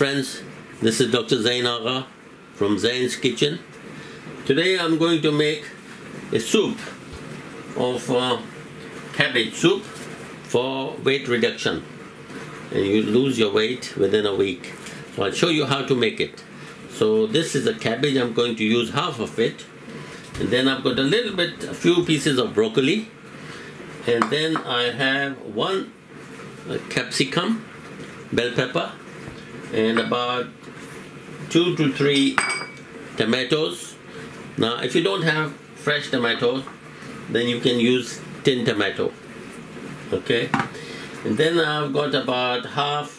friends, this is Dr. Zain Agha from Zain's Kitchen. Today I'm going to make a soup of cabbage soup for weight reduction, and you lose your weight within a week. So I'll show you how to make it. So this is a cabbage. I'm going to use half of it, and then I've got a few pieces of broccoli, and then I have one capsicum, bell pepper, and about 2 to 3 tomatoes. Now if you don't have fresh tomatoes, then you can use tin tomato. Okay, and then I've got about half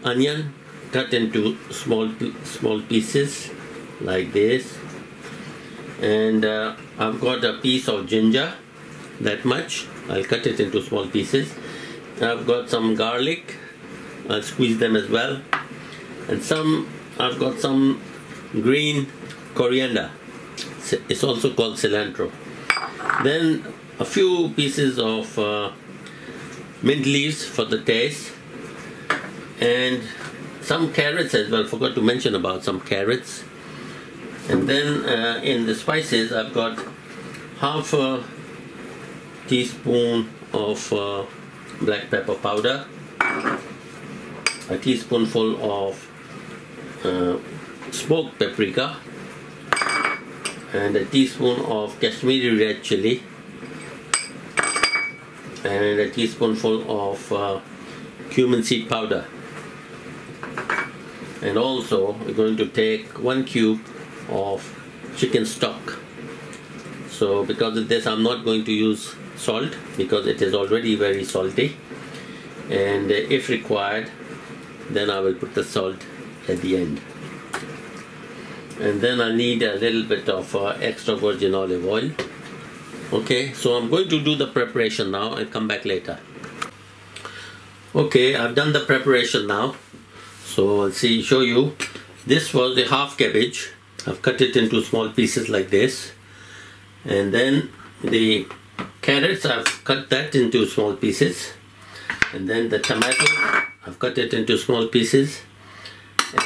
onion cut into small pieces like this, and I've got a piece of ginger, that much. I'll cut it into small pieces. I've got some garlic, I'll squeeze them as well, and I've got some green coriander, it's also called cilantro. Then a few pieces of mint leaves for the taste, and some carrots as well. Forgot to mention about some carrots. And then in the spices, I've got half a teaspoon of black pepper powder, a teaspoonful of smoked paprika, and a teaspoon of Kashmiri red chili, and a teaspoonful of cumin seed powder. And also we're going to take 1 cube of chicken stock. So because of this, I'm not going to use salt because it is already very salty, and if required, then I will put the salt at the end. And then I need a little bit of extra virgin olive oil. Okay, so I'm going to do the preparation now and come back later. Okay, I've done the preparation now. So I'll show you. This was the half cabbage. I've cut it into small pieces like this. And then the carrots, I've cut that into small pieces. And then the tomato, I've cut it into small pieces.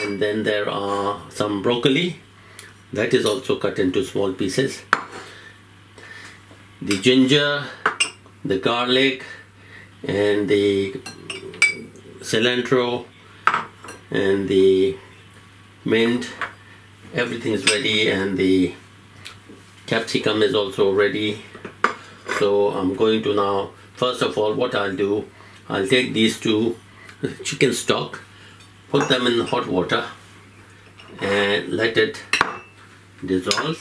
And then there are some broccoli, that is also cut into small pieces. The ginger, the garlic, and the cilantro, and the mint, everything is ready, and the capsicum is also ready. So I'm going to now, first of all, what I'll do, I'll take these two chicken stock, put them in hot water and let it dissolve.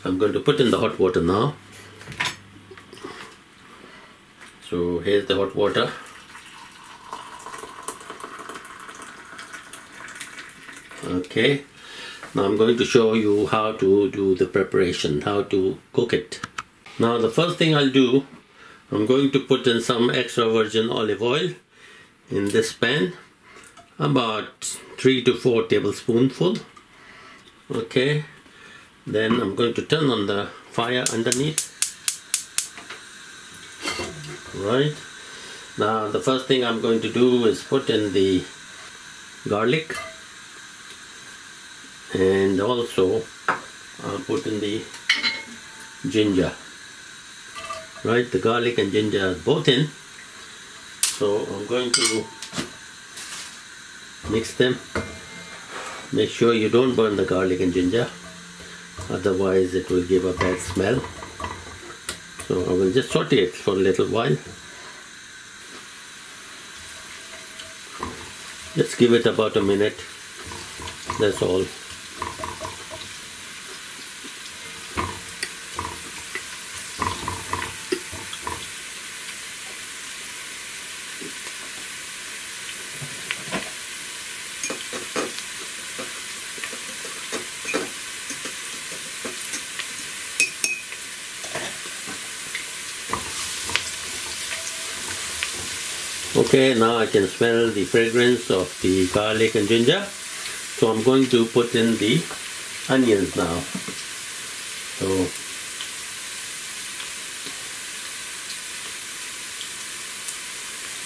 So I'm going to put in the hot water now. So here's the hot water. Okay, now I'm going to show you how to do the preparation, how to cook it. Now the first thing I'll do, I'm going to put in some extra virgin olive oil in this pan, about 3 to 4 tablespoonfuls. Okay, then I'm going to turn on the fire underneath. Right, now the first thing I'm going to do is put in the garlic, and also I'll put in the ginger. Right, the garlic and ginger are both in. So I'm going to mix them. Make sure you don't burn the garlic and ginger, otherwise it will give a bad smell. So I will just saute it for a little while. Just give it about a minute, that's all. Okay, now I can smell the fragrance of the garlic and ginger. So I'm going to put in the onions now.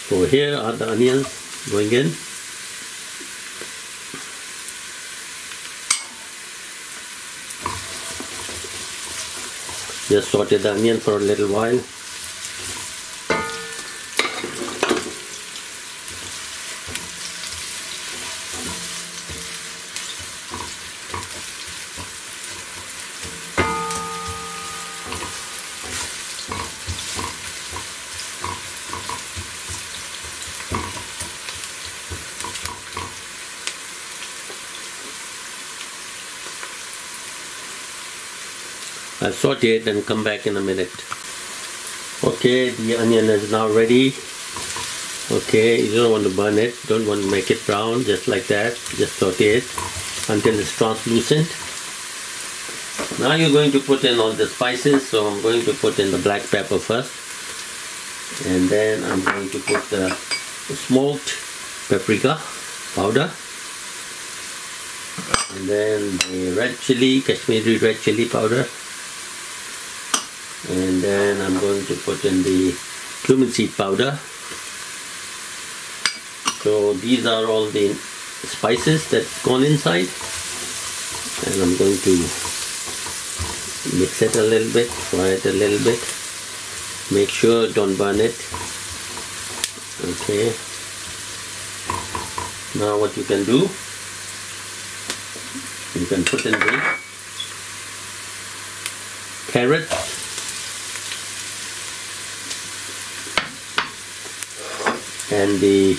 So here are the onions going in. Just saute the onion for a little while. I'll saute it and come back in a minute. Okay, the onion is now ready. Okay, you don't want to burn it, don't want to make it brown, just like that. Just saute it until it's translucent. Now you're going to put in all the spices, so I'm going to put in the black pepper first. And then I'm going to put the smoked paprika powder. And then the red chili, Kashmiri red chili powder. And then I'm going to put in the cumin seed powder. So these are all the spices that's gone inside. And I'm going to mix it a little bit, fry it a little bit. Make sure don't burn it. Okay. Now what you can do, you can put in the carrots. And the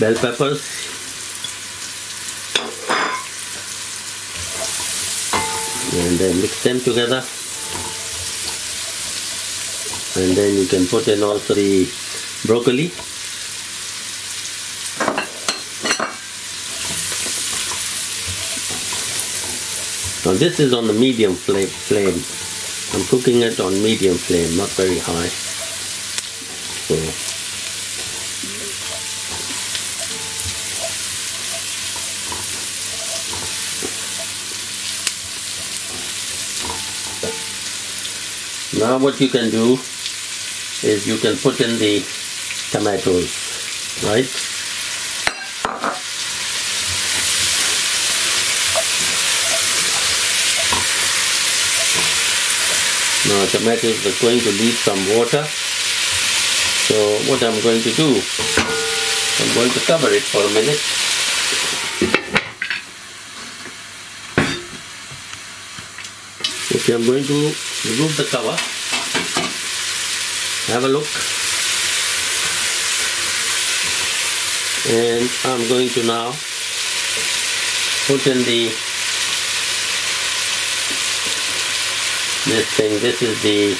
bell peppers, and then mix them together, and then you can put in also the broccoli. Now this is on the medium flame. I'm cooking it on medium flame, not very high. So now what you can do is you can put in the tomatoes, right? Now tomatoes are going to leave some water. So what I'm going to do, I'm going to cover it for a minute. Okay, I'm going to remove the cover. Have a look. And I'm going to now put in this thing. This is the,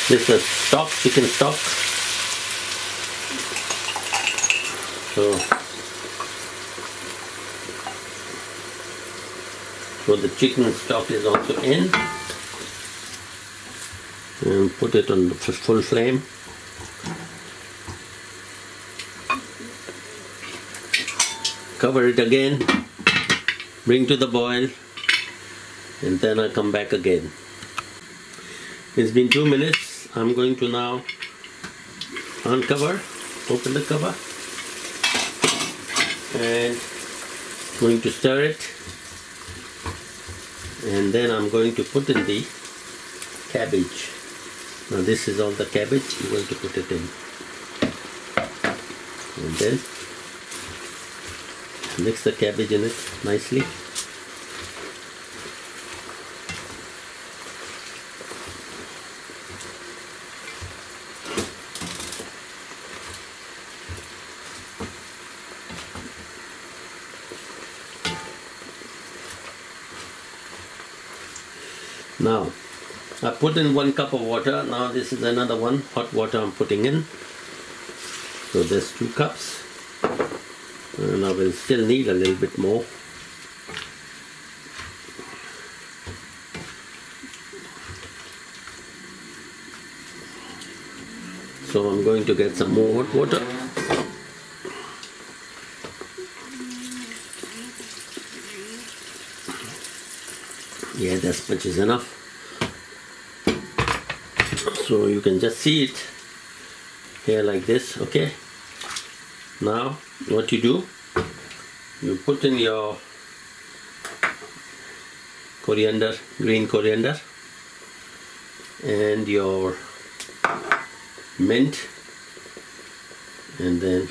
this is stock, chicken stock. So the chicken stock is also in, and put it on the full flame. Cover it again, bring to the boil, and then I'll come back again. It's been 2 minutes. I'm going to now uncover, open the cover, and going to stir it. And then I'm going to put in the cabbage. Now this is all the cabbage, I'm going to put it in. And then mix the cabbage in it nicely. Now, I put in 1 cup of water. Now this is another one, hot water I'm putting in. So there's 2 cups. And I will still need a little bit more. So I'm going to get some more hot water. Yeah, that much is enough. So you can just see it here like this, okay? Now what you do, you put in your coriander, green coriander, and your mint, and then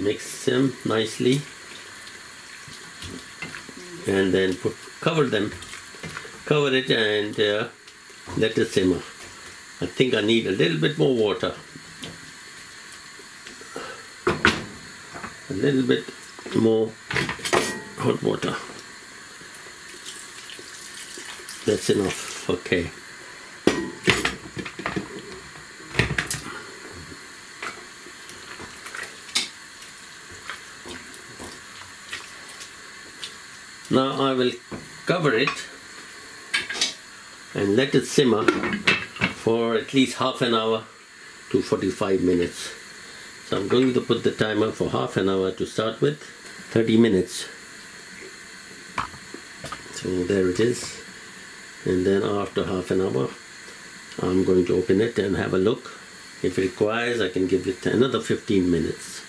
mix them nicely, and then cover it and let it simmer. I think I need a little bit more water, a little bit more hot water. That's enough. Okay. Now I will cover it and let it simmer for at least half an hour to 45 minutes. So I'm going to put the timer for half an hour to start with, 30 minutes. So there it is. And then after half an hour, I'm going to open it and have a look. If it requires, I can give it another 15 minutes.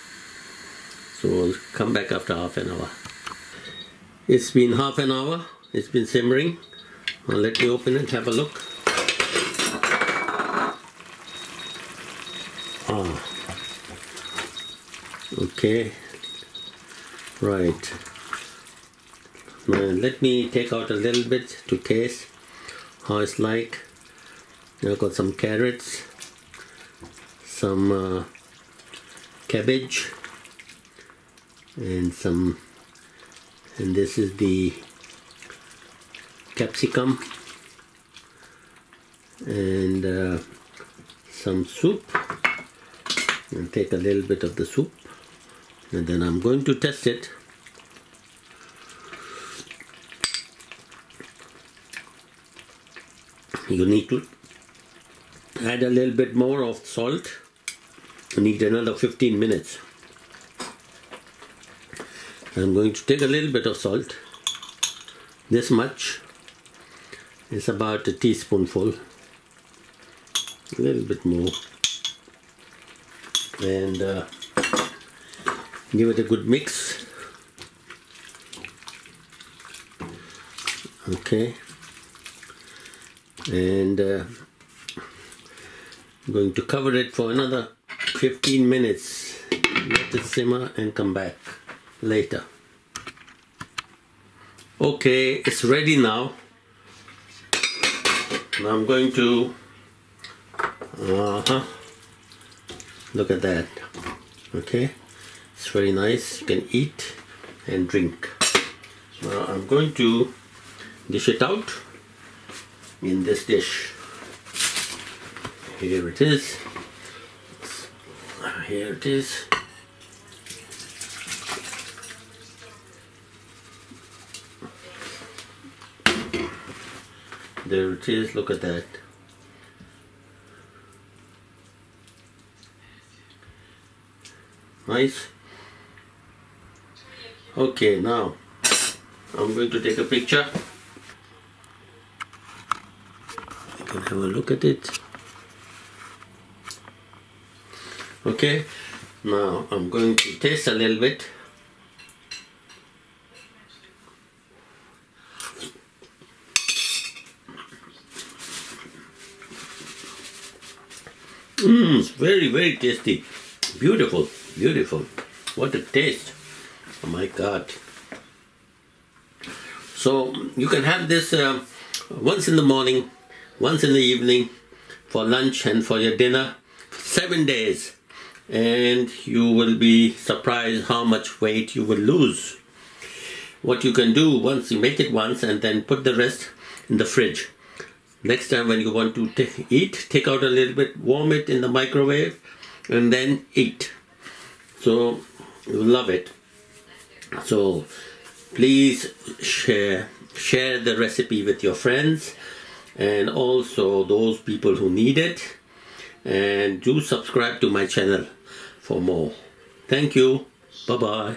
So I'll come back after half an hour. It's been half an hour, it's been simmering. Now let me open it, have a look. Okay, right. Now let me take out a little bit to taste how it's like. I've got some carrots, some cabbage, and this is the capsicum, and some soup. I'll take a little bit of the soup, and then I'm going to test it. You need to add a little bit more of salt. You need another 15 minutes. I'm going to take a little bit of salt. This much is about a teaspoonful. A little bit more. And give it a good mix. Okay. And I'm going to cover it for another 15 minutes. Let it simmer and come back later. Okay, it's ready now. Now I'm going to look at that. Okay, it's very nice. You can eat and drink. Now I'm going to dish it out in this dish. Here it is. Here it is. There it is. Look at that. Nice. Okay, now I'm going to take a picture. You can have a look at it. Okay, now I'm going to taste a little bit. It's very, very tasty. Beautiful, beautiful. What a taste. Oh my God. So you can have this once in the morning, once in the evening, for lunch and for your dinner, 7 days. And you will be surprised how much weight you will lose. What you can do, once you make it once and then put the rest in the fridge. Next time when you want to eat, take out a little bit, warm it in the microwave, and then eat. So you'll love it. So please share the recipe with your friends and also those people who need it. And do subscribe to my channel for more. Thank you. Bye-bye.